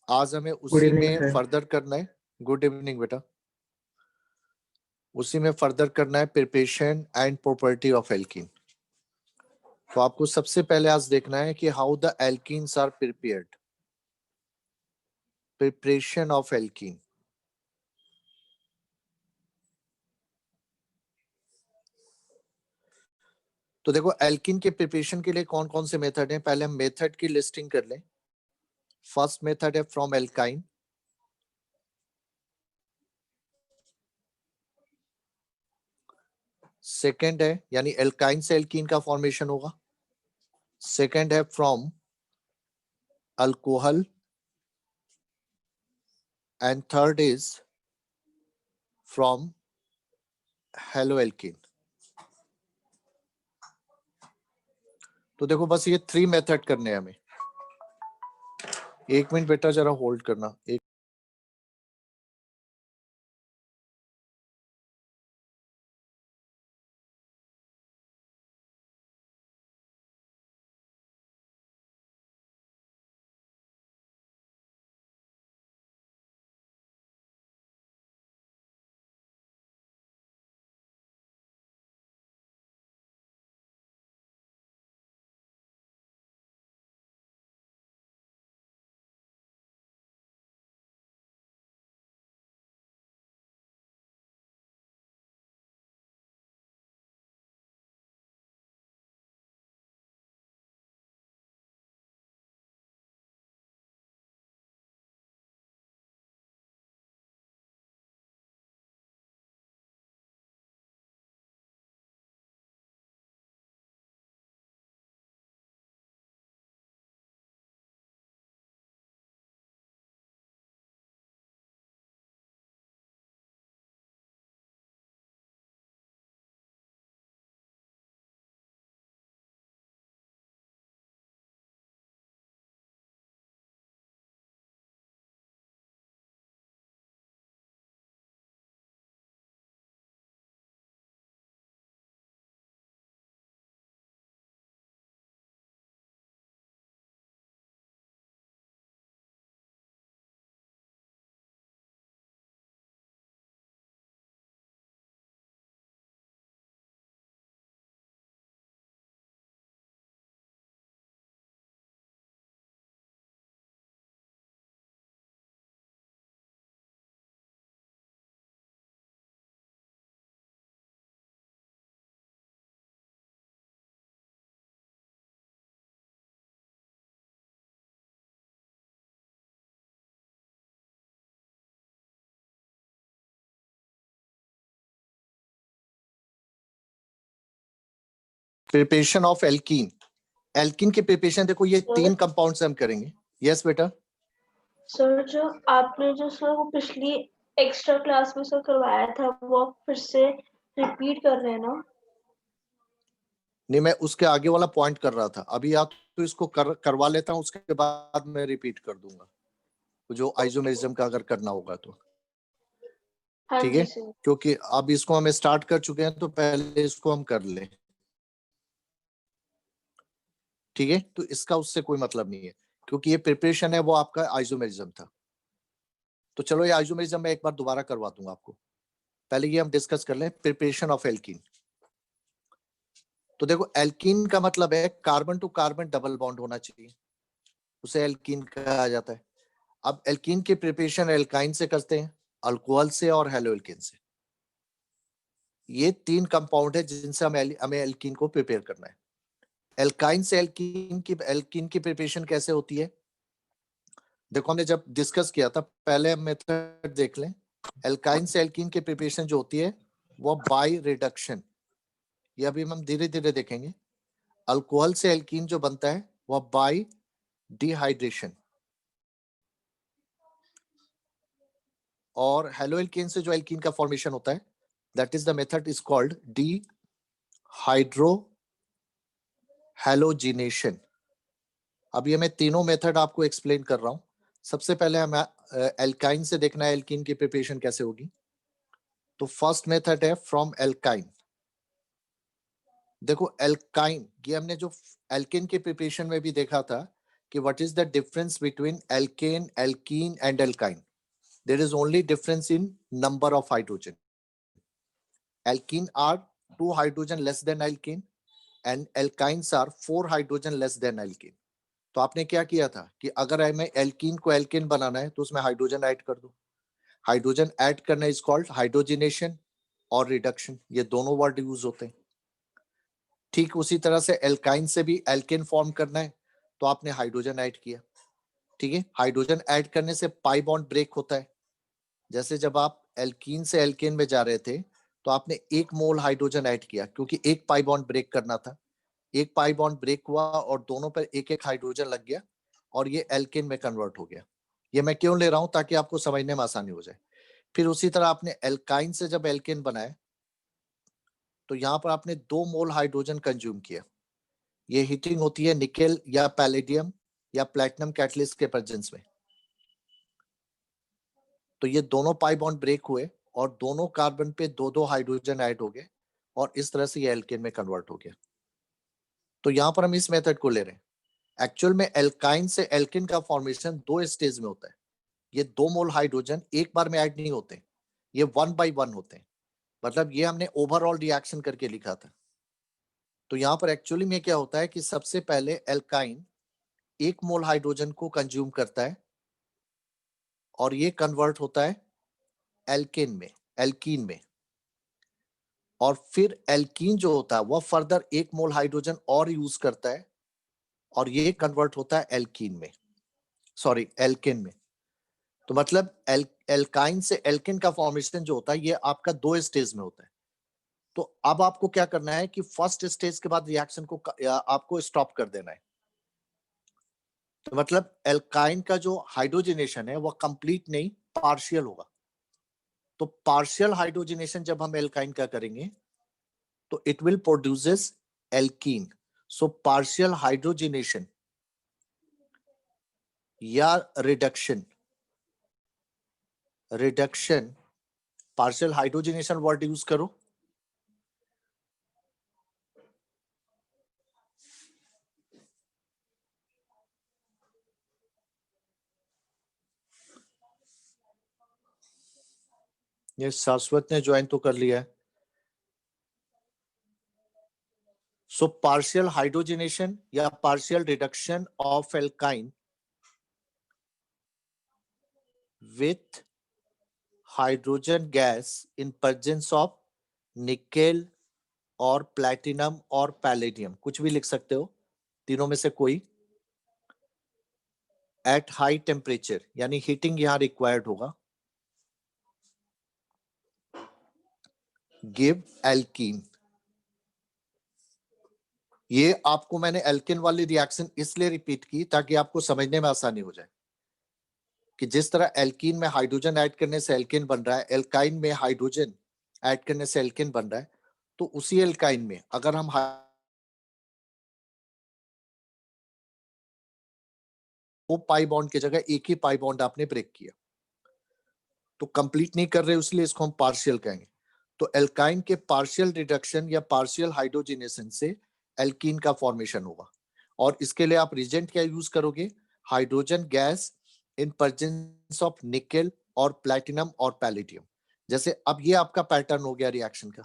आज हमें गुड उसी इवनिंग में सर। फर्दर करना है। गुड इवनिंग बेटा। उसी में फर्दर करना है preparation and property of alkene. तो आपको सबसे पहले आज देखना है कि how the alkenes are prepared, preparation of alkene. तो देखो एल्कीन के प्रिपरेशन के लिए कौन कौन से मेथड हैं, पहले हम मेथड की लिस्टिंग कर लें। फर्स्ट मेथड है फ्रॉम एल्काइन। सेकंड है यानी एल्काइन से एल्कीन का फॉर्मेशन होगा। सेकंड है from alcohol and third is from haloalkane. तो देखो बस ये 3 मेथड करने हैं हमें। एक मिनट बेटा जरा होल्ड करना। एक प्रिपरेशन ऑफ एल्कीन। एल्कीन की प्रिपरेशन देखो ये 3 कंपाउंड से हम करेंगे। यस बेटा। सर जो आपने जो सर वो पिछली एक्स्ट्रा क्लास में सर करवाया था वो फिर से रिपीट कर रहे हैं ना? नहीं मैं उसके आगे वाला पॉइंट कर रहा था। अभी आप तो इसको करवा लेता हूँ, उसके बाद मैं रिपीट कर दूंगा जो आइसोमेरिज्म का अगर करना होगा तो। ठीक है, क्योंकि अब इसको हम स्टार्ट कर चुके हैं तो पहले इसको हम कर लें। ठीक है, तो इसका उससे कोई मतलब नहीं है क्योंकि ये प्रिपरेशन है वो आपका आइसोमेरिज्म था। तो चलो ये आइसोमेरिज्म मैं एक बार दोबारा करवा दूंगा आपको। पहले ये हम डिस्कस कर लें प्रिपरेशन ऑफ एल्कीन। तो देखो एल्कीन का मतलब है carbon to carbon double bond होना चाहिए, उसे एल्कीन कहा जाता है। अब एल्कीन की प्रिपरेशन एल्काइन से करते हैं, अल्कोहल से और हेलोएल्कीन से। ये 3 कंपाउंड है जिनसे हमें एल्कीन को प्रिपेयर करना है। एल्काइन से एल्कीन की प्रिपरेशन कैसे होती है देखो, हमने जब डिस्कस किया था पहले हम मेथड देख लें। एल्काइन से एल्कीन की प्रिपरेशन जो होती है वो बाय रिडक्शन, ये अभी हम धीरे धीरे देखेंगे। अल्कोहल से एल्कीन जो बनता है वो बाय डिहाइड्रेशन, और हेलोएल्कीन से जो एल्कीन का फॉर्मेशन होता है that is the method is called dehydro halogenation. अभी मैं तीनों मेथड आपको एक्सप्लेन कर रहा हूं। सबसे पहले हमें एल्काइन से देखना है एल्कीन की प्रिपरेशन कैसे होगी। तो फर्स्ट मेथड है फ्रॉम एल्काइन। देखो एल्काइन, ये हमने जो एल्कीन के प्रिपरेशन में भी देखा था कि what is the difference between alkane, alkene and alkyne. There is only difference in number of hydrogen. Alkene are 2 hydrogen less than alkane and alkynes are 4 hydrogen less than alkane. तो आपने क्या किया था कि अगर हमें एल्कीन को alkene बनाना है तो उसमें हाइड्रोजन ऐड कर दो. हाइड्रोजन ऐड करना इज कॉल्ड हाइड्रोजिनेशन और रिडक्शन. ये दोनों वर्ड यूज होते हैं. ठीक उसी तरह से एल्काइन से भी एल्केन फॉर्म करना है तो आपने हाइड्रोजन ऐड किया. ठीक है, हाइड्रोजन ऐड करने से पाई बॉन्ड ब्रेक होता है. जैसे जब आप एल्कीन से एल्केन में जा रहे थे तो आपने 1 मोल हाइड्रोजन ऐड किया क्योंकि एक पाई बॉन्ड ब्रेक करना था. एक पाई बॉन्ड ब्रेक हुआ और दोनों पर एक एक हाइड्रोजन लग गया और ये एल्केन में कन्वर्ट हो गया. ये मैं क्यों ले रहा हूं? ताकि आपको समझने में आसानी हो जाए. फिर उसी तरह आपने एल्काइन से जब एल्केन बनाया तो यहां पर आपने 2 मोल हाइड्रोजन कंज्यूम किया. ये हीटिंग होती है निकेल या पैलेडियम या प्लैटिनम कैटलिस्ट के प्रेजेंस में. तो ये दोनों पाई बॉन्ड ब्रेक हुए और दोनों कार्बन पे 2-2 हाइड्रोजन ऐड हो गए और इस तरह से ये एल्केन में कन्वर्ट हो गया. तो यहां पर हम इस मेथड को ले रहे हैं. एक्चुअल में एल्काइन से एल्केन का फॉर्मेशन 2 स्टेज में होता है. ये 2 मोल हाइड्रोजन एक बार में ऐड नहीं होते, ये 1 by 1 होते हैं. मतलब ये हमने ओवरऑल रिएक्शन करके लिखा था. तो यहाँ पर एक्चुअली में क्या होता है कि सबसे पहले एल्काइन 1 मोल हाइड्रोजन को कंज्यूम करता है और ये कन्वर्ट होता है एल्केन में, एल्कीन में. और फिर एल्कीन जो होता है वह फर्दर 1 मोल हाइड्रोजन और यूज करता है और ये कन्वर्ट होता है एल्कीन में, सॉरी एल्केन में. तो मतलब एल्काइन से एल्केन का फॉर्मेशन जो होता है ये आपका 2 स्टेज में होता है. तो अब आपको क्या करना है कि फर्स्ट स्टेज के बाद रिएक्शन को आपको स्टॉप कर देना है. तो मतलब एल्काइन का जो हाइड्रोजिनेशन है वह कंप्लीट नहीं, पार्शियल होगा. तो पार्शियल हाइड्रोजिनेशन जब हम एल्काइन का करेंगे तो it will produces alkene. So partial hydrogenation या reduction, partial hydrogenation word use करो. ये शाश्वत ने ज्वाइन तो कर लिया है. सो पार्शियल हाइड्रोजिनेशन या partial reduction of alkyne with hydrogen gas in presence of nickel और प्लैटिनम और पैलेडियम, कुछ भी लिख सकते हो, तीनों में से कोई. एट हाई टेम्परेचर यानी हीटिंग यहां रिक्वायर्ड होगा. Give alkene. ये आपको मैंने एल्केन वाली रिएक्शन इसलिए रिपीट की ताकि आपको समझने में आसानी हो जाए कि जिस तरह एल्कीन में हाइड्रोजन ऐड करने से एल्केन बन रहा है, एल्काइन में हाइड्रोजन ऐड करने से एल्केन बन रहा है. तो उसी एल्काइन में अगर हम वो पाई बॉन्ड की जगह एक ही पाई बॉन्ड आपने ब्रेक किया तो कंप्लीट नहीं कर रहे, इसलिए इसको हम पार्शियल कहेंगे. तो एल्काइन के पार्शियल रिडक्शन या पार्शियल हाइड्रोजिनेशन से एल्कीन का फॉर्मेशन होगा और इसके लिए आप रिजेंट क्या यूज करोगे? Hydrogen gas in presence of nickel और प्लैटिनम और पैलेडियम. जैसे अब ये आपका पैटर्न हो गया रिएक्शन का.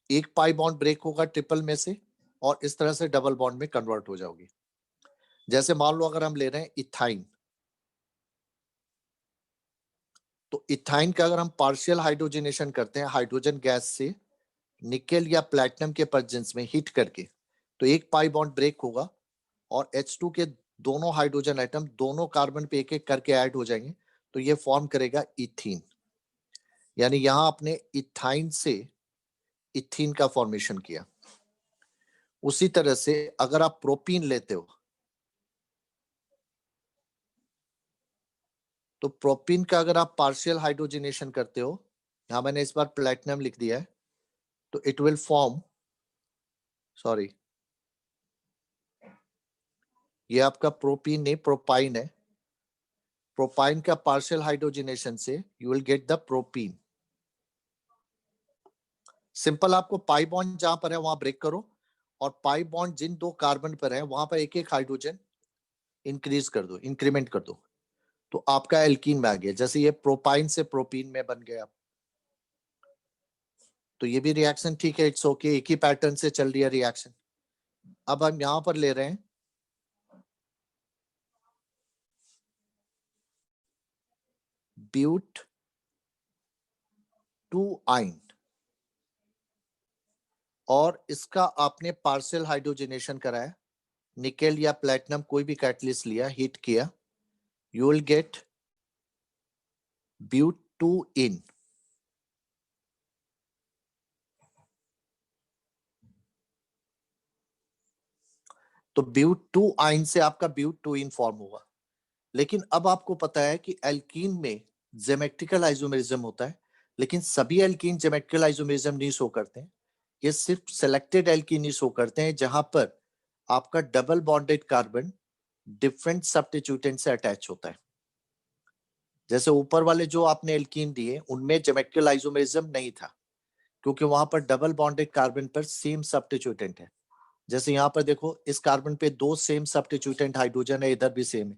एक पाई बॉन्ड ब्रेक होगा ट्रिपल में से और इस तरह से डबल बॉन्ड में कन्वर्ट हो जाओगे. जैसे मान लो अगर हम ले रहे हैं इथाइन, तो इथाइन का अगर हम पार्शियल हाइड्रोजिनेशन करते हैं हाइड्रोजन गैस से निकेल या प्लैटिनम के प्रेजेंस में हीट करके, तो एक पाई बॉन्ड ब्रेक होगा और H2 के दोनों हाइड्रोजन आइटम दोनों कार्बन पे एक एक करके ऐड हो जाएंगे तो ये फॉर्म करेगा इथीन. यानी यहां आपने इथाइन से इथीन का फॉर्मेशन किया. उसी तरह से अगर आप प्रोपीन लेते हो तो प्रोपीन का अगर आप पार्शियल हाइड्रोजिनेशन करते हो, यहां मैंने इस बार प्लैटिनम लिख दिया है, तो इट विल फॉर्म, सॉरी ये आपका प्रोपीन नहीं प्रोपाइन है. प्रोपाइन का पार्शियल हाइड्रोजिनेशन से you will get the propene. Simple, आपको पाई बॉन्ड जहां पर है वहां ब्रेक करो और पाई बॉन्ड जिन दो कार्बन पर है वहां पर एक एक हाइड्रोजन इंक्रीज कर दो, इंक्रीमेंट कर दो, तो आपका एल्कीन में आ गया। जैसे ये प्रोपाइन से प्रोपीन में बन गया, तो ये भी रिएक्शन ठीक है, इट्स ओके, एक ही पैटर्न से चल रही है रिएक्शन। अब हम यहां पर ले रहे हैं ब्यूट टू आइन, और इसका आपने पार्शियल हाइड्रोजनेशन कराया, निकेल या प्लेटिनम कोई भी कैटलिस्ट लिया, हीट किया, you will get but two ene. तो ब्यूट टू आइन से आपका ब्यूट टू इन फॉर्म हुआ। लेकिन अब आपको पता है कि एल्कीन में ज्योमेट्रिकल आइसोमेरिज्म होता है, लेकिन सभी एल्कीन ज्योमेट्रिकल आइसोमेरिज्म नहीं शो करते हैं। ये सिर्फ सिलेक्टेड एल्कीन ही शो करते हैं जहां पर आपका डबल बॉन्डेड कार्बन डिफरेंट सब्स्टिट्यूटेंट से अटैच होता है। जैसे ऊपर वाले जो आपने एल्कीन दिए उनमें ज्योमेट्रिकल आइसोमेरिज्म नहीं था, क्योंकि वहां पर डबल बॉन्डेड कार्बन पर सेम सब्स्टिट्यूटेंट है। जैसे यहाँ पर देखो, इस कार्बन पे दो सेम सब्स्टिट्यूटेंट हाइड्रोजन है, इधर भी सेम है।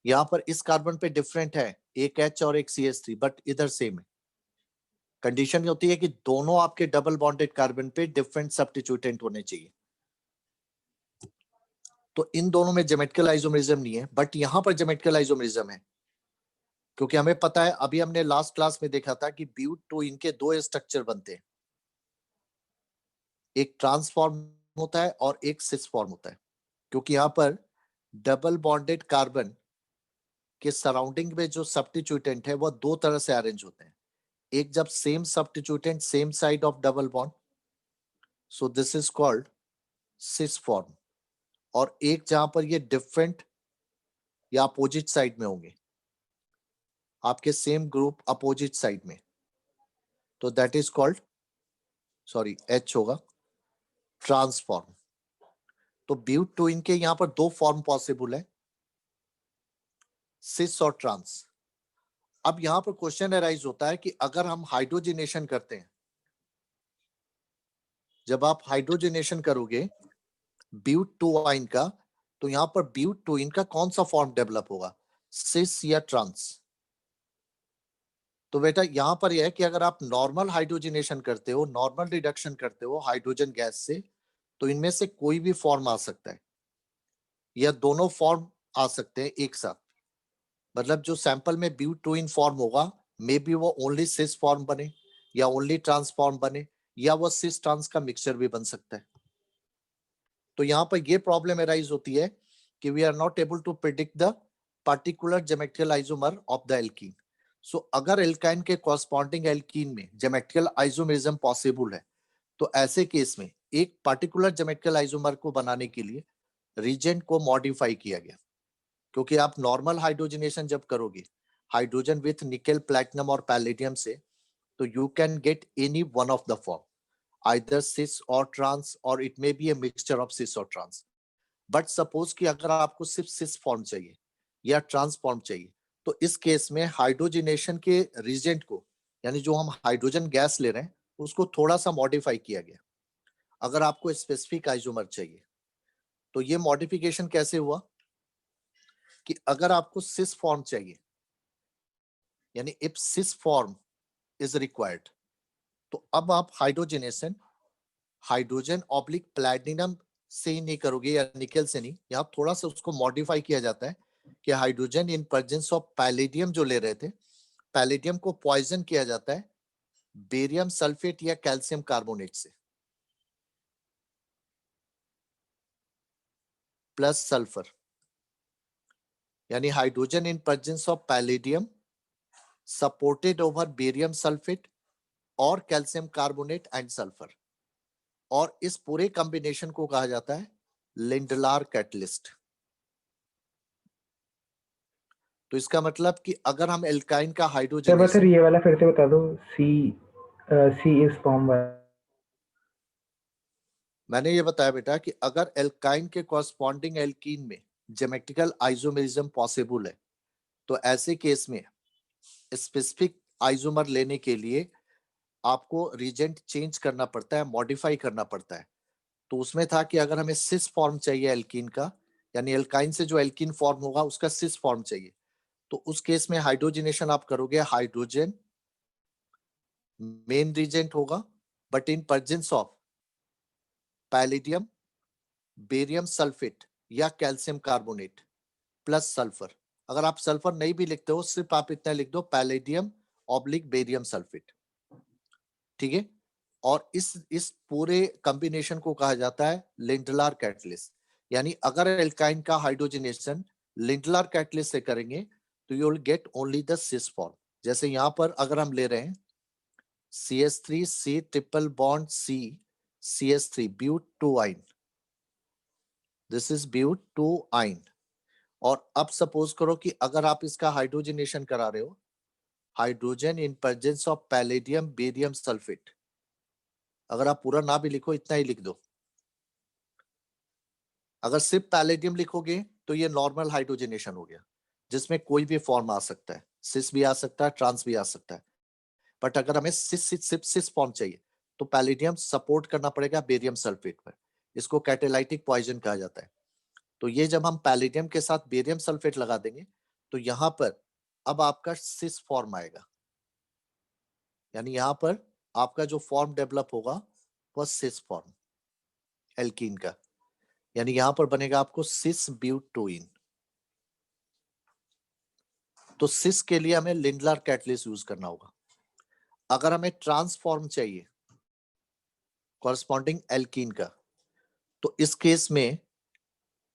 यहाँ पर इस कार्बन पे डिफरेंट है, एक H और एक CH3, बट इधर सेम है। कंडीशन ये होती है कि दोनों आपके डबल बॉन्डेड कार्बन पे डिफरेंट सब्स्टिट्यूटेंट होने चाहिए। तो इन दोनों में ज्योमेट्रिकल आइसोमेरिज्म नहीं है, बट यहाँ पर ज्योमेट्रिकल आइसोमेरिज्म है, क्योंकि हमें पता है, अभी हमने लास्ट क्लास में देखा था कि ब्यूट टू इनके दो स्ट्रक्चर बनते हैं, एक ट्रांसफॉर्म होता है और एक सिस फॉर्म होता है। क्योंकि यहाँ पर डबल बॉन्डेड कार्बन के सराउंडिंग में जो सब्स्टिट्यूटेंट है वो दो तरह से अरेंज होते हैं। एक जब same substituent same side of double bond, so this is called cis form, और एक जहां पर ये डिफरेंट या अपोजिट साइड में होंगे, आपके सेम ग्रुप अपोजिट साइड में, तो that is called, sorry H होगा, ट्रांसफॉर्म। तो ब्यूट टू इनके यहां पर दो फॉर्म पॉसिबल है, सिस और ट्रांस। अब यहां पर क्वेश्चन अराइज होता है कि अगर हम हाइड्रोजनेशन करते हैं, जब आप हाइड्रोजनेशन करोगे ब्यूट टू आइन का, तो यहां पर ब्यूट टू इन का कौन सा फॉर्म डेवलप होगा, सिस या ट्रांस? तो बेटा यहां पर यह है कि अगर आप नॉर्मल हाइड्रोजनेशन करते हो, नॉर्मल रिडक्शन करते हो हाइड्रोजन गैस से, तो इनमें से कोई भी फॉर्म आ सकता है, या दोनों फॉर्म आ सकते हैं एक साथ। मतलब जो सैंपल में ब्यूट टू इन फॉर्म होगा, मे बी वो ओनली सिस फॉर्म बने, या ओनली ट्रांसफॉर्म बने, या वो सिस ट्रांस का मिक्सचर भी बन सकता है। तो यहाँ पर ये प्रॉब्लम अराइज होती है कि we are not able to predict the particular geometrical isomer of the alkene. So अगर एल्काइन के कॉरस्पॉन्डिंग एल्कीन में ज्योमेट्रिकल आइसोमेरिज्म पॉसिबल है, तो ऐसे केस में एक पर्टिकुलर ज्योमेट्रिकल आइसोमर को बनाने के लिए रीजेंट को मॉडिफाई किया गया। क्योंकि आप नॉर्मल हाइड्रोजनेशन जब करोगे हाइड्रोजन विथ निकेल, प्लैटिनम और पैलेडियम से, तो you can get any one of the form, either cis or trans, or it may be a mixture of cis or trans. But suppose कि अगर आपको सिर्फ cis form चाहिए या trans form चाहिए, तो इस केस में हाइड्रोजनेशन के रिजेंट को, यानी जो हम हाइड्रोजन गैस ले रहे हैं, उसको थोड़ा सा मॉडिफाई किया गया। अगर आपको स्पेसिफिक आइसोमर चाहिए, तो ये मॉडिफिकेशन कैसे हुआ कि अगर आपको सिस फॉर्म चाहिए, यानी if cis form is required, तो अब आप हाइड्रोजनेशन हाइड्रोजन ऑब्लिक प्लैटिनम से ही नहीं करोगे या निकेल से नहीं, यहाँ थोड़ा सा उसको मॉडिफाई किया जाता है कि hydrogen in presence of palladium जो ले रहे थे, पैलेडियम को पॉइजन किया जाता है बेरियम सल्फेट या कैल्शियम कार्बोनेट से प्लस सल्फर, यानी hydrogen in presence of palladium supported over barium sulphate और कैल्शियम कार्बोनेट एंड सल्फर, और इस पूरे कॉम्बिनेशन को कहा जाता है लिंडलार कैटलिस्ट। तो इसका मतलब कि अगर हम एल्काइन का हाइड्रोजनेशन, ये वाला फिर से बता दो, सी इज फॉर्म वाला। मैंने ये बताया बेटा कि अगर एल्काइन के कॉरस्पॉन्डिंग एल्कीन में ज्योमेट्रिकल आइसोमेरिज्म पॉसिबल है, तो ऐसे केस में स्पेसिफिक आइसोमर लेने के लिए आपको रीजेंट चेंज करना पड़ता है, मॉडिफाई करना पड़ता है। तो उसमें था कि अगर हमें सिस फॉर्म चाहिए एल्कीन का, यानी एल्काइन से जो एल्कीन फॉर्म होगा उसका सिस फॉर्म चाहिए, तो उस केस में हाइड्रोजनेशन आप करोगे, हाइड्रोजन मेन रिजेंट होगा, but in presence of palladium, barium sulphate या कैल्शियम कार्बोनेट प्लस सल्फर। अगर आप सल्फर नहीं भी लिखते हो, सिर्फ आप इतना लिख दो पैलेडियम ऑब्लिक बेरियम सल्फेट, ठीक है। और इस पूरे कॉम्बिनेशन को कहा जाता है लिंडलार कैटलिस्ट। यानी अगर एल्काइन का हाइड्रोजनेशन लिंडलार कैटलिस्ट से करेंगे तो you will get only the cis form. जैसे यहां पर अगर हम ले रहे हैं CH3 C triple bond C CH3 but 2 yne, this is ब्यूट 2 आइन। और अब सपोज करो कि अगर आप इसका हाइड्रोजनेशन करा रहे हो, hydrogen in presence of palladium barium sulphate, अगर आप पूरा ना भी लिखो इतना ही लिख दो। अगर सिर्फ पैलेडियम लिखोगे तो ये नॉर्मल हाइड्रोजनेशन हो गया, जिसमें कोई भी फॉर्म आ सकता है, सिस भी आ सकता है, ट्रांस भी आ सकता है। बट अगर हमें सिस फॉर्म चाहिए तो पैलेडियम सपोर्ट करना पड़ेगा बेरियम सल्फेट पर। इसको कैटेलाइटिक पॉइजन कहा जाता है। तो ये जब हम पैलेडियम के साथ बेरियम सल्फेट लगा देंगे तो यहां पर अब आपका सिस फॉर्म आएगा, यानी यहां पर आपका जो फॉर्म डेवलप होगा वह सिस फॉर्म एल्कीन का, यानी यहां पर बनेगा आपको सिस ब्यूटोइन। तो सिस के लिए हमें लिंडलर कैटलिस्ट यूज करना होगा। अगर हमें ट्रांसफॉर्म चाहिए कॉरस्पॉन्डिंग एल्कीन का, तो इस केस में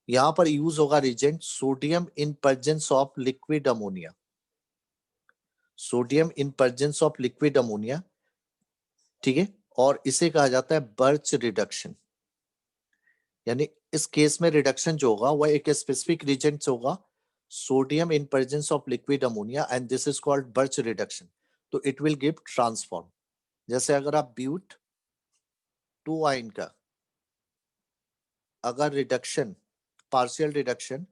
यहां पर यूज होगा reagent sodium in presence of liquid ammonia, sodium in presence of liquid ammonia, ठीक है। और इसे कहा जाता है बर्च रिडक्शन। यानी इस केस में रिडक्शन जो होगा वह एक स्पेसिफिक रिजेंट से होगा, sodium in presence of liquid ammonia, and this is called birch reduction. तो इट विल गिव ट्रांसफॉर्म। जैसे अगर आप ब्यूट 2 आइन का अगर रिडक्शन, पार्शियल रिडक्शन,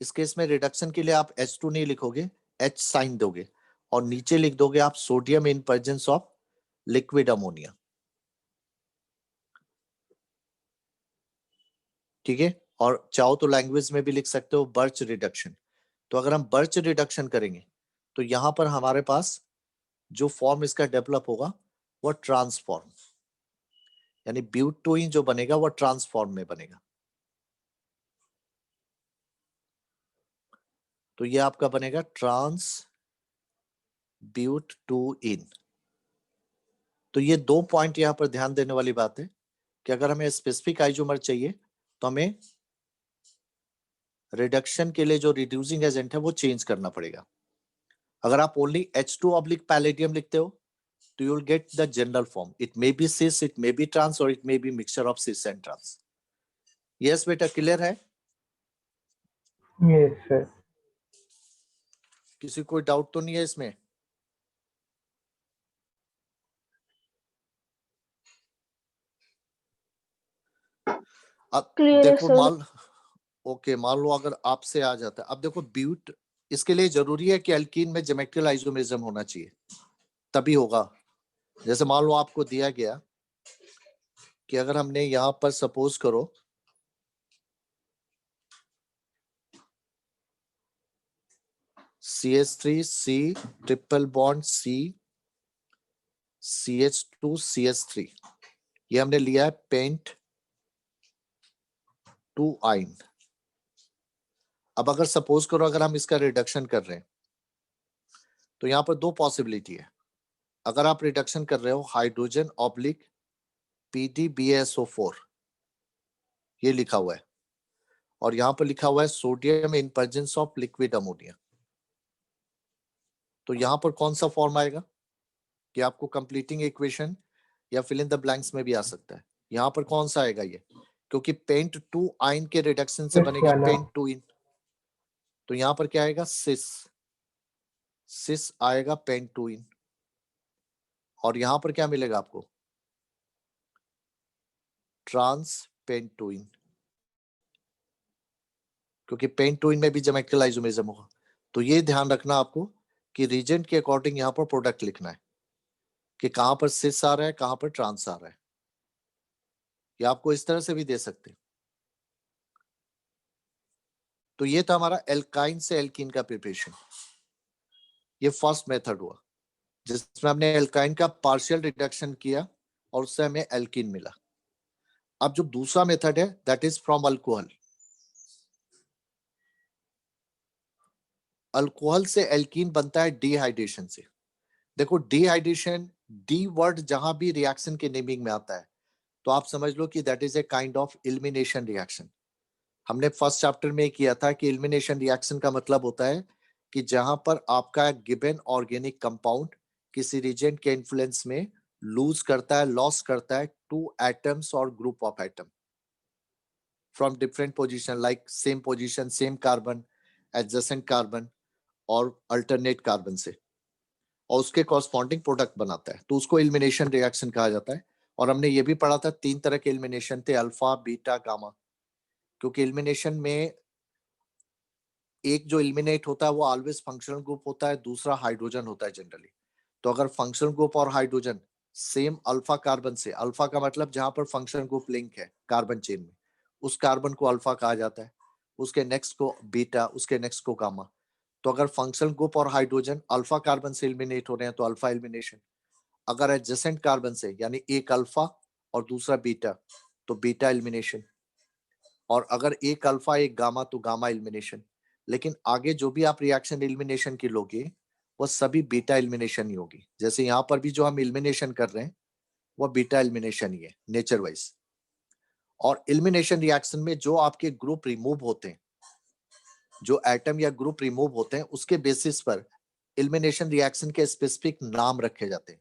इस केस में रिडक्शन के लिए आप H2 नहीं लिखोगे, H साइन दोगे और नीचे लिख दोगे आप sodium in presence of liquid ammonia, ठीक है। और चाहो तो लैंग्वेज में भी लिख सकते हो बर्च रिडक्शन। तो अगर हम बर्च रिडक्शन करेंगे तो यहां पर हमारे पास जो फॉर्म इसका डेवलप होगा वह ट्रांसफॉर्म, यानी ब्यूटोइन जो बनेगा वह ट्रांसफॉर्म में बनेगा। तो ये आपका बनेगा ट्रांस ब्यूटोइन। तो ये 2 पॉइंट यहां पर ध्यान देने वाली बात है कि अगर हमें स्पेसिफिक आइसोमर चाहिए तो हमें रिडक्शन के लिए जो रिड्यूसिंग एजेंट है वो चेंज करना पड़ेगा। अगर आप ओनली H2 ऑब्लिक पैलेडियम लिखते हो तो you will get the general form, it may be cis, it may be trans, और it may be mixture of cis and trans. Yes बेटा, क्लियर है? Yes, sir. किसी कोई डाउट तो नहीं है इसमें? अब Clear है देखो सर। ओके, मान लो अगर आपसे आ जाता है, अब देखो ब्यूट, इसके लिए जरूरी है कि एल्कीन में ज्योमेट्रिकल आइसोमेरिज्म होना चाहिए, तभी होगा। जैसे मान लो आपको दिया गया कि अगर हमने यहां पर सपोज करो CH3C triple bond C CH2 CH3, ये हमने लिया है पेंट 2 आइन। अब अगर सपोज करो अगर हम इसका रिडक्शन कर रहे हैं तो यहां पर 2 पॉसिबिलिटी है। अगर आप रिडक्शन कर रहे हो हाइड्रोजन ऑब्लिक PdBaSO4, ये लिखा हुआ है, और यहां पर लिखा हुआ है sodium in presence of liquid ammonia, तो यहां पर कौन सा फॉर्म आएगा कि आपको कंप्लीटिंग इक्वेशन या फिल इन द ब्लैंक्स में भी आ सकता है। यहां पर कौन सा आएगा ये, क्योंकि पेंट 2 आइन के रिडक्शन से Yes, बनेगा वाला। पेंट 2 इन, तो यहां पर क्या आएगा सिस, सिस आएगा पेंट 2 इन, और यहां पर क्या मिलेगा आपको ट्रांस पेंट 2 इन, क्योंकि पेंट 2 इन में भी ज्योमेट्रिकल आइसोमेरिज्म होगा। तो ये ध्यान रखना आपको कि रीजेंट के अकॉर्डिंग यहाँ पर प्रोडक्ट लिखना है कि कहां पर सिस आ रहा है, कहां पर ट्रांस आ रहा है। ये आपको इस तरह से भी दे सकते हैं। तो ये था हमारा एल्काइन से एल्कीन का प्रिपरेशन। ये फर्स्ट मेथड हुआ जिसमें हमने एल्काइन का पार्शियल रिडक्शन किया और उससे हमें एल्कीन मिला। अब जो दूसरा मेथड है that is from alcohol. Alcohol से एल्कीन बनता है डिहाइड्रेशन से। देखो डिहाइड्रेशन, डी वर्ड जहां भी रिएक्शन के नेमिंग में आता है तो आप समझ लो कि that is a kind of elimination reaction. हमने फर्स्ट चैप्टर में किया था कि एलिमिनेशन रिएक्शन का मतलब होता है कि जहां पर आपका गिवन ऑर्गेनिक कंपाउंड किसी रिएजेंट के इन्फ्लुएंस में लूज करता है, लॉस करता है टू एटम्स और group of atom from different position, like same position, same carbon, adjacent carbon और अल्टरनेट कार्बन से, और उसके कॉरस्पॉन्डिंग प्रोडक्ट बनाता है, तो उसको एलिमिनेशन रिएक्शन कहा जाता है। और हमने ये भी पढ़ा था 3 तरह के एलिमिनेशन थे, अल्फा, बीटा, गामा। क्योंकि एलिमिनेशन में एक जो एलिमिनेट होता है वो ऑलवेज फंक्शनल ग्रुप होता है, दूसरा हाइड्रोजन होता है जनरली। तो अगर फंक्शनल ग्रुप और हाइड्रोजन सेम अल्फा कार्बन से, अल्फा का मतलब जहां पर फंक्शनल ग्रुप लिंक है कार्बन चेन में, उस कार्बन को अल्फा कहा जाता है, उसके नेक्स्ट को बीटा, उसके नेक्स्ट को गामा। तो अगर फंक्शनल ग्रुप और हाइड्रोजन अल्फा कार्बन से एलिमिनेट हो रहे हैं तो अल्फा एलिमिनेशन, अगर एडजेसेंट कार्बन से यानी एक अल्फा और दूसरा बीटा तो बीटा एलिमिनेशन, और अगर एक अल्फा एक गामा तो गामा एलिमिनेशन। लेकिन आगे जो भी आप रिएक्शन एलिमिनेशन की लोगे वो सभी बीटा एलिमिनेशन ही होगी। जैसे यहाँ पर भी जो हम एलिमिनेशन कर रहे हैं वो बीटा एलिमिनेशन ही है नेचर वाइज। और एलिमिनेशन रिएक्शन में जो आपके ग्रुप रिमूव होते हैं, जो एटम या ग्रुप रिमूव होते हैं, उसके बेसिस पर एलिमिनेशन रिएक्शन के स्पेसिफिक नाम रखे जाते हैं।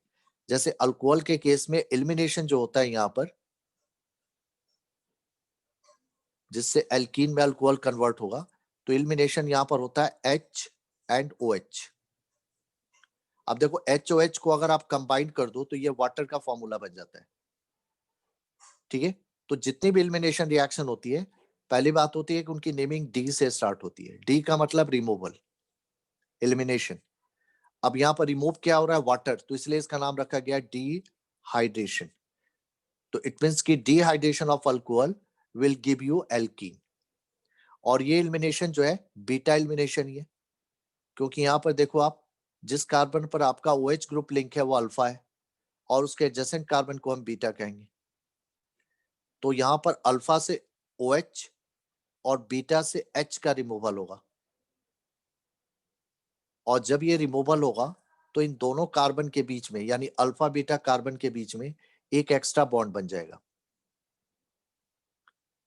जैसे अल्कोहल के केस में एलिमिनेशन जो होता है यहाँ पर, जिससे एल्कीन में अल्कोहल कन्वर्ट होगा, तो एलिमिनेशन यहाँ पर होता है H एंड OH। अब देखो HOH को अगर आप कंबाइन कर दो तो ये वाटर का फॉर्मूला बन जाता है। ठीक है, तो जितनी भी एलिमिनेशन रिएक्शन होती है, पहली बात होती है कि उनकी नेमिंग डी से स्टार्ट होती है। डी का मतलब रिमूवल, एलिमिनेशन। अब यहाँ पर रिमूव क्या हो रहा है? वाटर, तो इसलिए इसका नाम रखा गया डिहाइड्रेशन। तो इट मींस कि dehydration of alcohol will give you alkene. और ये एलिमिनेशन जो है बीटा एलिमिनेशन ही है, क्योंकि यहाँ पर देखो आप, जिस कार्बन पर आपका OH ग्रुप लिंक है वो अल्फा है और उसके एडजेसेंट कार्बन को हम बीटा कहेंगे। तो यहाँ पर अल्फा से OH और बीटा से H का रिमूवल होगा, और जब ये रिमूवल होगा तो इन दोनों कार्बन के बीच में यानी अल्फा बीटा कार्बन के बीच में एक एक्स्ट्रा बॉन्ड बन जाएगा।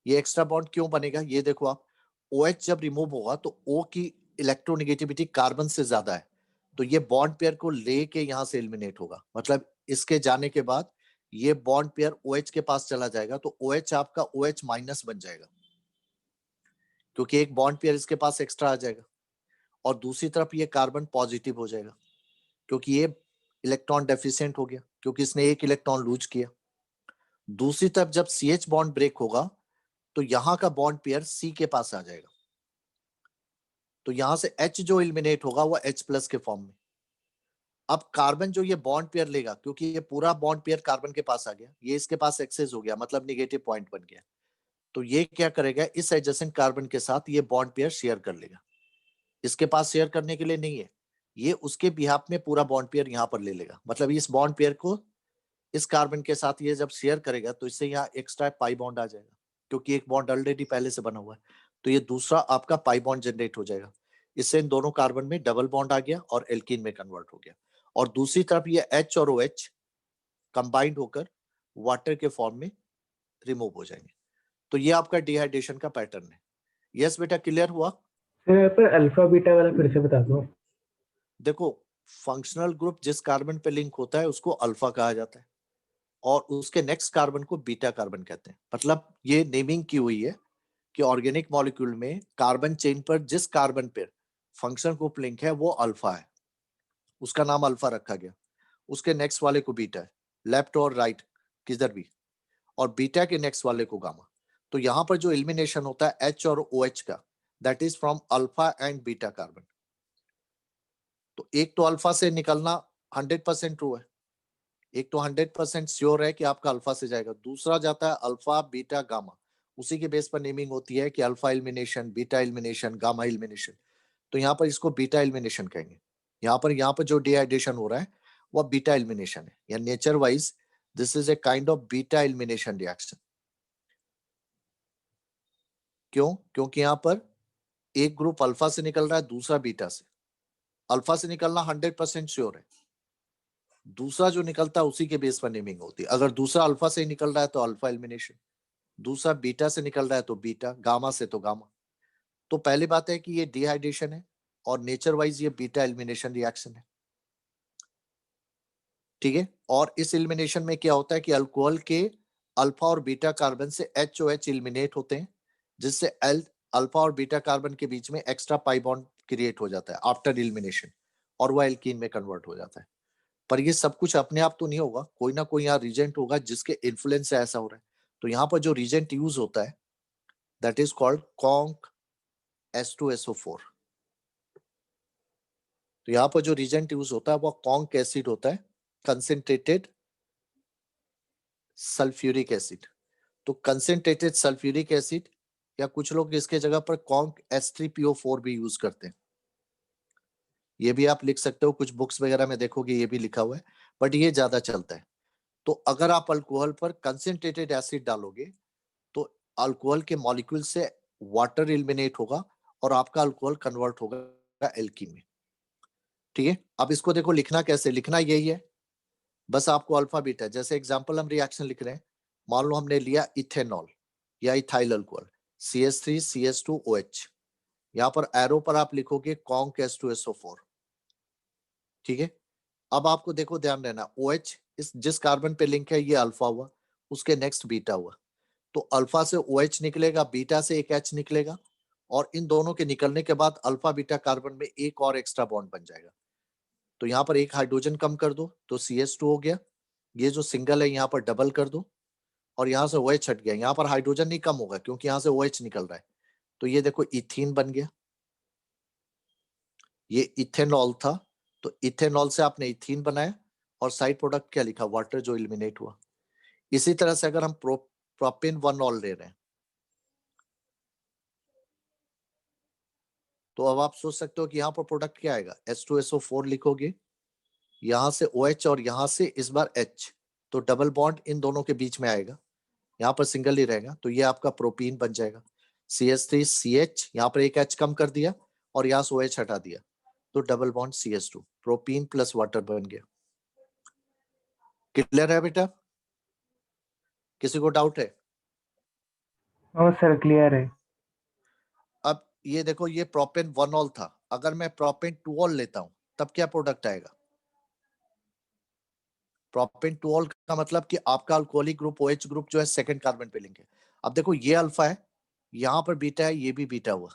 ये एक्स्ट्रा बॉन्ड क्यों बनेगा? ये देखो आप, OH जब रिमूव होगा तो O की इलेक्ट्रोनेगेटिविटी कार्बन से ज्यादा है, तो ये बॉन्ड पेयर को लेके यहां से एलिमिनेट होगा। मतलब इसके जाने के बाद ये बॉन्ड पेयर OH के पास चला जाएगा, तो OH आपका OH माइनस बन जाएगा, क्योंकि एक बॉन्ड पेयर इसके पास एक्स्ट्रा आ जाएगा। और दूसरी तरफ ये कार्बन पॉजिटिव हो जाएगा, क्योंकि ये इलेक्ट्रॉन डेफिशिएंट हो गया, क्योंकि इसने एक इलेक्ट्रॉन लूज किया। दूसरी तरफ जब CH बॉन्ड ब्रेक होगा तो यहां का बॉन्ड पेयर C के पास आ जाएगा, तो यहां से H जो एलिमिनेट होगा वो H+ के फॉर्म में। अब कार्बन जो ये बॉन्ड पेयर लेगा, क्योंकि ये पूरा बॉन्ड पेयर कार्बन के पास आ गया, ये इसके पास एक्सेस हो गया, मतलब नेगेटिव पॉइंट बन गया, तो ये क्या करेगा, इस एडजेसेंट कार्बन के साथ ये बॉन्ड पेयर शेयर कर लेगा। इसके पास शेयर करने के लिए नहीं है, ये उसके बिहाफ में पूरा बॉन्ड पेयर यहाँ पर ले लेगा। मतलब इस बॉन्ड पेयर को इस कार्बन के साथ ये जब शेयर करेगा तो इससे यहाँ एक्स्ट्रा पाई बॉन्ड आ जाएगा, क्योंकि एक बॉन्ड ऑलरेडी पहले से बना हुआ है, तो ये दूसरा आपका पाई बॉन्ड जनरेट हो जाएगा। इससे इन दोनों कार्बन में डबल बॉन्ड आ गया और एल्कीन में कन्वर्ट हो गया। और दूसरी तरफ ये H और OH कंबाइंड होकर वाटर के फॉर्म में रिमूव हो जाएंगे। तो ये आपका डिहाइड्रेशन का पैटर्न है। यस बेटा, क्लियर हुआ? सर यहाँ पर अल्फा बीटा वाला फिर से बता दो। देखो, फंक्शनल ग्रुप जिस कार्बन पे लिंक होता है उसको अल्फा कहा जाता है, और उसके नेक्स्ट कार्बन को बीटा कार्बन कहते हैं। मतलब ये नेमिंग की हुई है कि ऑर्गेनिक मॉलिक्यूल में कार्बन चेन पर जिस कार्बन पर फंक्शनल ग्रुप लिंक है वो अल्फा है, उसका नाम अल्फा रखा गया। उसके नेक्स्ट वाले को बीटा है, लेफ्ट और राइट किधर भी, और बीटा के नेक्स्ट वाले को गामा। तो यहाँ पर जो एलिमिनेशन होता है H और OH का, that is from alpha and beta carbon. तो एक तो अल्फा से निकलना 100% ट्रू है, एक तो 100% श्योर है कि आपका अल्फा से जाएगा, दूसरा जाता है अल्फा बीटा गामा, उसी के बेस पर नेमिंग होती है कि alpha elimination, beta elimination, gamma elimination. तो यहाँ पर इसको बीटा एलिमिनेशन कहेंगे। यहाँ पर जो डिहाइड्रेशन हो रहा है वह बीटा एलिमिनेशन है, या nature wise this is a kind of beta elimination reaction. क्यों? क्योंकि यहाँ पर एक ग्रुप अल्फा से निकल रहा है, दूसरा बीटा से। अल्फा से निकलना 100% श्योर है, दूसरा जो निकलता है उसी के बेस पर नेमिंग होती है। अगर दूसरा अल्फा से निकल रहा है तो अल्फा एलिमिनेशन, दूसरा बीटा से निकल रहा है तो बीटा, गामा से तो गामा। तो पहली बात है कि ये डिहाइड्रेशन है और नेचर वाइज ये बीटा एलिमिनेशन रिएक्शन है, ठीक है। और इस एलिमिनेशन में क्या होता है कि अल्कोहल के अल्फा और बीटा कार्बन से HOH एलिमिनेट होते हैं, जिससे अल्फा और बीटा कार्बन के बीच में एक्स्ट्रा पाई बॉन्ड क्रिएट हो जाता है आफ्टर एलिमिनेशन, और वह एल्कीन में कन्वर्ट हो जाता है। पर ये सब कुछ अपने आप तो नहीं होगा, कोई ना कोई यहाँ रीजेंट होगा जिसके इन्फ्लुएंस से ऐसा हो रहा है। तो यहाँ पर जो रीजेंट यूज होता है that is called conc H2SO4। तो यहाँ पर जो रीजेंट यूज होता है वो कॉन्क एसिड होता है, कंसेंट्रेटेड सल्फ्यूरिक एसिड। तो कंसेंट्रेटेड सल्फ्यूरिक एसिड, या कुछ लोग इसके जगह पर कॉन्क H3PO4 भी यूज करते हैं। ये भी आप लिख सकते हो, कुछ बुक्स वगैरह में देखोगे ये भी लिखा हुआ है, बट ये ज्यादा चलता है। तो अगर आप अल्कोहल पर कंसेंट्रेटेड एसिड डालोगे तो अल्कोहल के मॉलिक्यूल से वाटर एलिमिनेट होगा और आपका अल्कोहल कन्वर्ट होगा एल्कीन में, ठीक है। अब इसको देखो लिखना कैसे, लिखना यही है, बस आपको अल्फा बीटा, जैसे एग्जांपल हम रिएक्शन लिख रहे हैं, मान लो हमने लिया इथेनॉल या इथाइल अल्कोहल CH3CH2OH, यहाँ पर एरो पर आप लिखोगे कॉन्क H2SO4, ठीक है। अब आपको देखो ध्यान देना, OH इस जिस कार्बन पे लिंक है ये अल्फा हुआ, उसके नेक्स्ट बीटा हुआ, तो अल्फा से OH निकलेगा, बीटा से एक H निकलेगा, और इन दोनों के निकलने के बाद अल्फा बीटा कार्बन में एक और एक्स्ट्रा बॉन्ड बन जाएगा। तो यहाँ पर एक हाइड्रोजन कम कर दो तो CH2 हो गया, ये जो सिंगल है यहाँ पर डबल कर दो, और यहाँ से OH हट गया, यहाँ पर हाइड्रोजन नहीं कम होगा क्योंकि यहाँ से OH निकल रहा है। तो ये देखो इथीन बन गया, ये इथेनॉल था, तो इथेनॉल से आपने इथीन बनाया, और साइड प्रोडक्ट क्या लिखा, वाटर जो एलिमिनेट हुआ। इसी तरह से अगर हम प्रोपेन 1-ऑल ले रहे हैं, तो अब आप सोच सकते हो कि यहाँ पर प्रोडक्ट क्या आएगा, H2SO4 लिखोगे, यहाँ से OH और यहाँ से इस बार H, तो डबल बॉन्ड इन दोनों के बीच में आएगा, यहाँ पर सिंगल ही रहेगा, तो ये आपका प्रोपीन बन जाएगा। CH3CH, यहाँ पर एक H कम कर दिया और यहाँ से OH हटा दिया, तो double bond CH2, propene plus water बन गया। क्लियर है बेटा? किसी को डाउट है? सर क्लियर है। अब ये देखो, ये प्रोपेन 1-ऑल था, अगर मैं प्रोपेन 2-ऑल लेता हूं तब क्या प्रोडक्ट आएगा? प्रोपेन 2-ऑल का मतलब कि आपका अल्कोहलिक ग्रुप OH ग्रुप जो है सेकंड कार्बन पे लिंक है। अब देखो ये अल्फा है, यहाँ पर बीटा है, ये भी बीटा हुआ।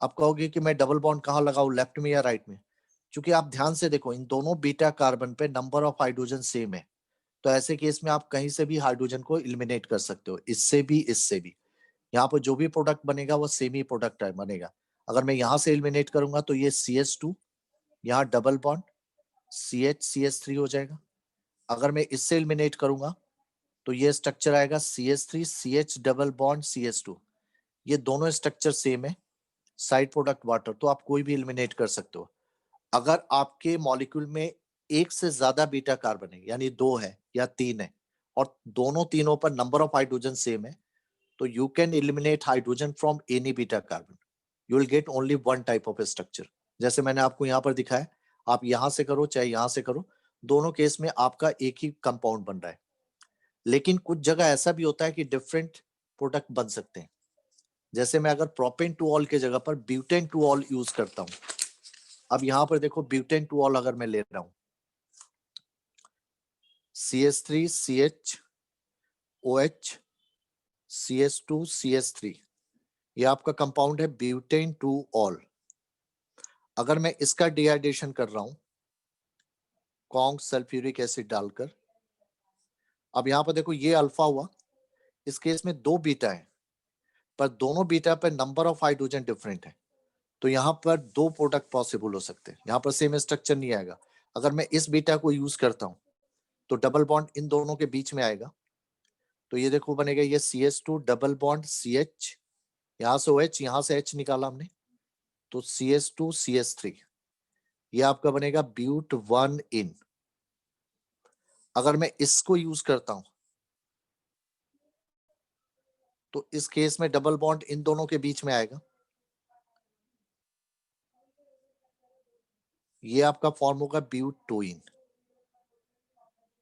अब कहोगे कि मैं डबल बॉन्ड कहाँ लगाऊं, लेफ्ट में या राइट में? क्योंकि आप ध्यान से देखो इन दोनों बीटा कार्बन पे नंबर ऑफ हाइड्रोजन सेम है, तो ऐसे केस में आप कहीं से भी हाइड्रोजन को एलिमिनेट कर सकते हो, इससे भी इससे भी। यहाँ पर जो भी प्रोडक्ट बनेगा वो सेम ही प्रोडक्ट बनेगा। अगर मैं यहाँ से एलिमिनेट करूंगा तो ये CH2, यहाँ डबल बॉन्ड CH3 हो जाएगा। अगर मैं इससे एलिमिनेट करूंगा तो ये स्ट्रक्चर आएगा CH3CH डबल बॉन्ड CH2, ये दोनों स्ट्रक्चर सेम है, साइड प्रोडक्ट वाटर, तो आप कोई भी एलिमिनेट कर सकते हो। अगर आपके मॉलिक्यूल में एक से ज्यादा बीटा कार्बन है, यानी 2 है या 3 है, और दोनों तीनों पर नंबर ऑफ हाइड्रोजन सेम है, तो you can eliminate hydrogen from any beta carbon. You will get only one type of structure. जैसे मैंने आपको यहाँ पर दिखाया, आप यहाँ से करो चाहे यहाँ से करो, दोनों केस में आपका एक ही कंपाउंड बन रहा है। लेकिन कुछ जगह ऐसा भी होता है कि डिफरेंट प्रोडक्ट बन सकते हैं। जैसे मैं अगर प्रोपेन 2-ऑल के जगह पर ब्यूटेन 2-ऑल यूज करता हूँ, अब यहाँ पर देखो ब्यूटेन 2-ऑल अगर मैं ले रहा हूँ, CH3CHOH CH2CH3, ये आपका कंपाउंड है ब्यूटेन 2-ऑल। अगर मैं इसका डिहाइड्रेशन कर रहा हूं कॉन्क सल्फ्यूरिक एसिड डालकर, अब यहां पर देखो ये अल्फा हुआ, इस केस में 2 बीटा है, पर दोनों बीटा पर नंबर ऑफ हाइड्रोजन डिफरेंट है, तो यहाँ पर 2 प्रोडक्ट पॉसिबल हो सकते हैं, यहाँ पर सेम स्ट्रक्चर नहीं आएगा। अगर मैं इस बीटा को यूज करता हूं तो डबल बॉन्ड इन दोनों के बीच में आएगा, तो ये देखो बनेगा ये CH2 डबल बॉन्ड CH, यहां से OH, यहां से H निकाला हमने, तो CH2 CH3, ये आपका बनेगा ब्यूट 1 इन। अगर मैं इसको यूज करता हूं तो इस केस में डबल बॉन्ड इन दोनों के बीच में आएगा, ये आपका फॉर्म होगा ब्यूट 2 इन।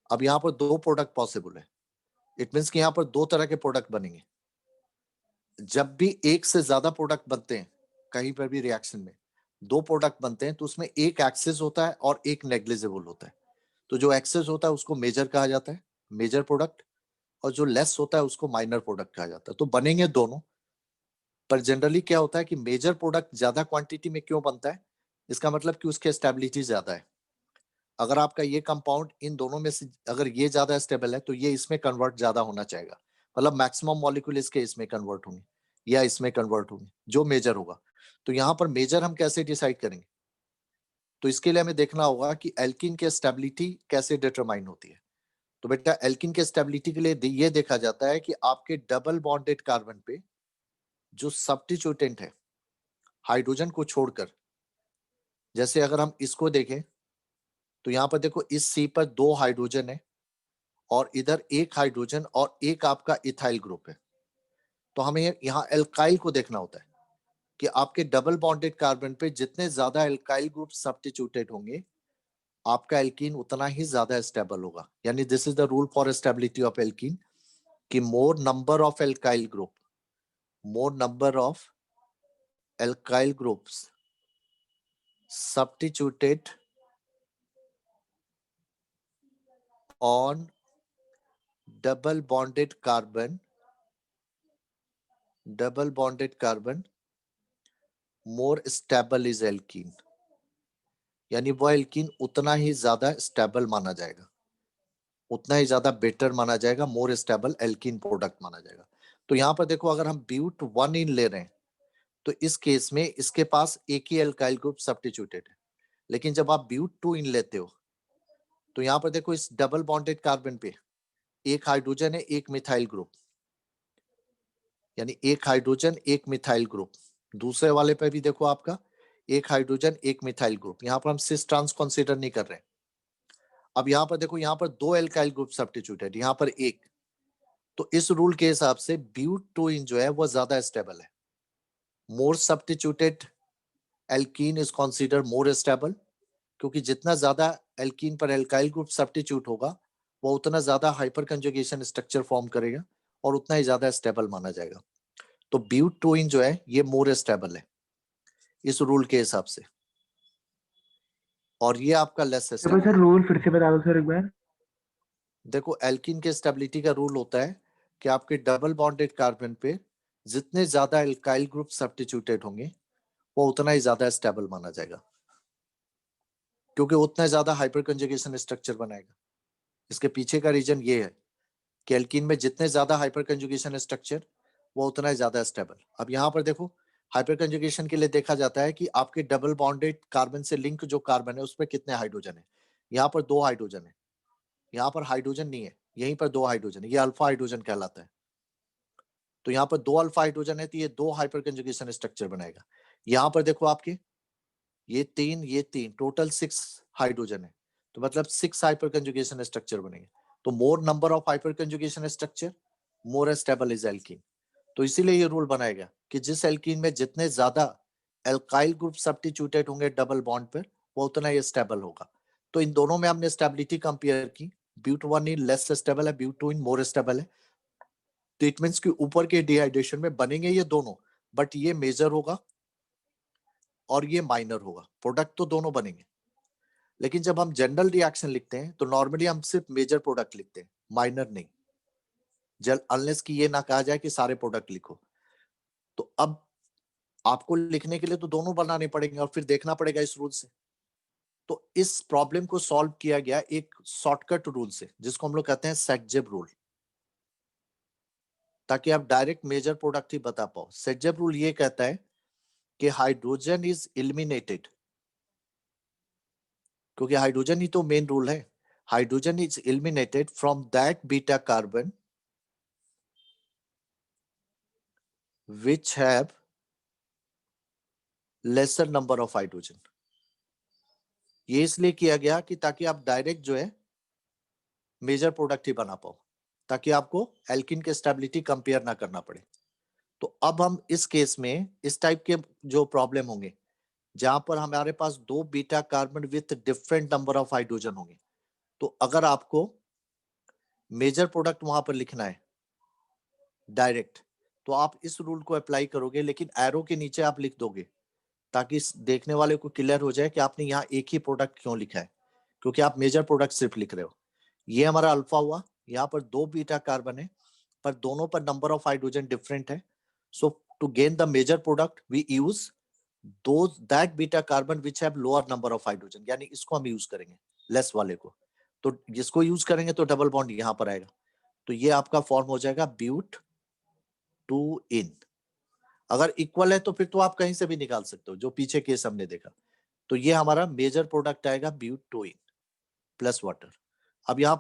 अब यहां पर दो प्रोडक्ट पॉसिबल है, इट मींस कि यहां पर दो तरह के प्रोडक्ट बनेंगे। जब भी एक से ज्यादा प्रोडक्ट बनते हैं कहीं पर भी रिएक्शन में, दो प्रोडक्ट बनते हैं तो उसमें एक एक्सेस होता है और एक नेग्लिजिबल होता है। तो जो एक्सेस होता है उसको मेजर कहा जाता है, मेजर प्रोडक्ट, और जो लेस होता है उसको माइनर प्रोडक्ट कहा जाता है। तो बनेंगे दोनों, पर जनरली क्या होता है कि मेजर प्रोडक्ट ज्यादा क्वांटिटी में क्यों बनता है, इसका मतलब कि उसकी स्टेबिलिटी ज्यादा है। अगर आपका ये कंपाउंड इन दोनों में से अगर ये ज्यादा स्टेबल है तो ये इसमें कन्वर्ट ज्यादा होना चाहिए, मतलब मैक्सिमम मॉलिक्यूल इसके इसमें कन्वर्ट होंगे या इसमें कन्वर्ट होंगे, जो मेजर होगा। तो यहाँ पर मेजर हम कैसे डिसाइड करेंगे, तो इसके लिए हमें देखना होगा कि एल्किन की स्टेबिलिटी कैसे डिटरमाइन होती है। तो बेटा एल्किन के स्टेबिलिटी के लिए ये देखा जाता है कि आपके डबल बॉन्डेड कार्बन पे जो सब्स्टिट्यूटेंट है हाइड्रोजन को छोड़कर, जैसे अगर हम इसको देखें तो यहाँ पर देखो इस सी पर दो हाइड्रोजन है और इधर एक हाइड्रोजन और एक आपका इथाइल ग्रुप है। तो हमें यहाँ एल्काइल को देखना होता है कि आपके डबल बॉन्डेड कार्बन पे जितने ज्यादा एल्काइल ग्रुप सब्स्टिट्यूटेड होंगे आपका एल्कीन उतना ही ज्यादा स्टेबल होगा। यानी this is the rule for stability of alkene कि more number of alkyl group, more number of alkyl groups substituted on double bonded carbon more stable is alkene, यानी वो alkene उतना ही ज्यादा स्टेबल माना जाएगा, उतना ही ज्यादा बेटर माना जाएगा, मोर स्टेबल एल्कीन प्रोडक्ट माना जाएगा। तो यहाँ पर देखो अगर हम ब्यूट 1 इन ले रहे हैं तो इस केस में इसके पास एक ही एल्काइल ग्रुप सब्स्टिट्यूटेड है, लेकिन जब आप ब्यूट 2 इन लेते हो तो यहाँ पर देखो इस डबल बॉन्डेड कार्बन पे एक हाइड्रोजन है एक मिथाइल ग्रुप, यानी एक हाइड्रोजन एक मिथाइल ग्रुप। दूसरे वाले पे भी देखो आपका एक हाइड्रोजन एक मिथाइल ग्रुप, यहाँ पर हम सिस ट्रांस कंसीडर नहीं कर रहे हैं। अब यहाँ पर देखो यहाँ पर दो एल्काइल ग्रुप सब्स्टिट्यूटेड, यहाँ पर एक, तो इस रूल के हिसाब से ब्यूट 2 इन जो है वो ज्यादा स्टेबल है। मोर substituted alkene is consider more stable, क्योंकि जितना ज्यादा एल्कीन पर एल्काइल ग्रुप सब्स्टिट्यूट होगा वो उतना ज्यादा हाइपर कंजुगेशन स्ट्रक्चर फॉर्म करेगा और उतना ही ज्यादा स्टेबल माना जाएगा। तो ब्यूट 2 इन जो है ये मोर स्टेबल है इस रूल के हिसाब से, और ये आपका लेस तो स्टेबल सर है। रूल फिर से बता दो सर एक बार। देखो एल्कीन के स्टेबिलिटी का रूल होता है कि आपके डबल बॉन्डेड कार्बन पे जितने ज्यादा एल्काइल ग्रुप सब्स्टिट्यूटेड होंगे वो उतना ही ज्यादा स्टेबल माना जाएगा, क्योंकि उतना ज्यादा हाइपर कंजुगेशन स्ट्रक्चर बनाएगा। इसके पीछे का रीजन ये है कि एल्कीन में जितने ज्यादा हाइपर कंजुगेशन स्ट्रक्चर वो उतना ही ज्यादा स्टेबल। अब यहाँ पर देखो हाइपर कंजुगेशन के लिए देखा जाता है कि आपके डबल बॉन्डेड कार्बन से लिंक जो कार्बन है उसमें कितने हाइड्रोजन है। यहाँ पर दो हाइड्रोजन है, यहाँ पर हाइड्रोजन नहीं है, यहीं पर दो हाइड्रोजन है, ये अल्फा हाइड्रोजन कहलाता है। तो यहाँ पर दो अल्फा हाइड्रोजन है तो ये दो हाइपर कंजुगेशन स्ट्रक्चर बनाएगा। यहाँ पर देखो आपके ये तीन टोटल 6 हाइड्रोजन है, तो मतलब 6 हाइपर कंजुगेशन स्ट्रक्चर बनेंगे। तो मोर number of hyper conjugation structure more stable is alkene. तो इसीलिए ये रूल बनाया गया कि जिस एल्कीन में जितने ज्यादा एल्काइल ग्रुप सब्स्टिट्यूटेड होंगे डबल बॉन्ड पर वो उतना ही स्टेबल होगा। तो इन दोनों में हमने स्टेबिलिटी कंपेयर की, ब्यूट 1 इन लेस स्टेबल है, ब्यूट 2 इन मोर स्टेबल है। तो इट मींस कि ऊपर के डिहाइड्रेशन में बनेंगे ये दोनों, बट ये मेजर होगा और ये माइनर होगा, प्रोडक्ट तो दोनों बनेंगे। लेकिन जब हम जनरल रिएक्शन लिखते हैं तो नॉर्मली हम सिर्फ मेजर प्रोडक्ट लिखते हैं, माइनर नहीं, जल अनलेस कि ये ना कहा जाए कि सारे प्रोडक्ट लिखो। तो अब आपको लिखने के लिए तो दोनों बनाने पड़ेंगे और फिर देखना पड़ेगा इस रूल से। तो इस प्रॉब्लम को सॉल्व किया गया एक शॉर्टकट रूल से जिसको हम लोग कहते हैं सेटजेब रूल, ताकि आप डायरेक्ट मेजर प्रोडक्ट ही बता पाओ। सेटजेब रूल ये कहता है कि हाइड्रोजन इज एलिमिनेटेड, क्योंकि हाइड्रोजन ही तो मेन रूल है, hydrogen is eliminated from that beta carbon which have lesser number of hydrogen. ये इसलिए किया गया कि ताकि आप डायरेक्ट जो है मेजर प्रोडक्ट ही बना पाओ, ताकि आपको एल्किन के स्टेबिलिटी कंपेयर ना करना पड़े। तो अब हम इस केस में इस टाइप के जो प्रॉब्लम होंगे जहां पर हमारे पास दो beta carbon with different number of hydrogen होंगे, तो अगर आपको मेजर प्रोडक्ट वहां पर लिखना है डायरेक्ट, तो आप इस रूल को अप्लाई करोगे, लेकिन एरो के नीचे आप लिख दोगे ताकि देखने वाले को क्लियर हो जाए कि आपने यहाँ एक ही प्रोडक्ट क्यों लिखा है, क्योंकि आप मेजर प्रोडक्ट सिर्फ लिख रहे हो। ये हमारा अल्फा हुआ, यहाँ पर दो बीटा कार्बन है पर दोनों पर नंबर ऑफ हाइड्रोजन डिफरेंट है। So to gain the major product we use that beta carbon which have lower number of hydrogen, यानी इसको हम यूज करेंगे लेस वाले को। तो जिसको यूज करेंगे तो डबल बॉन्ड यहाँ पर आएगा, तो ये आपका फॉर्म हो जाएगा ब्यूट टू इन। अगर इक्वल है तो फिर तो आप कहीं से भी निकाल सकते हो, जो पीछे केस हमने देखा। तो ये हमारा मेजर प्रोडक्ट आएगा but two ene plus water. अब यहाँ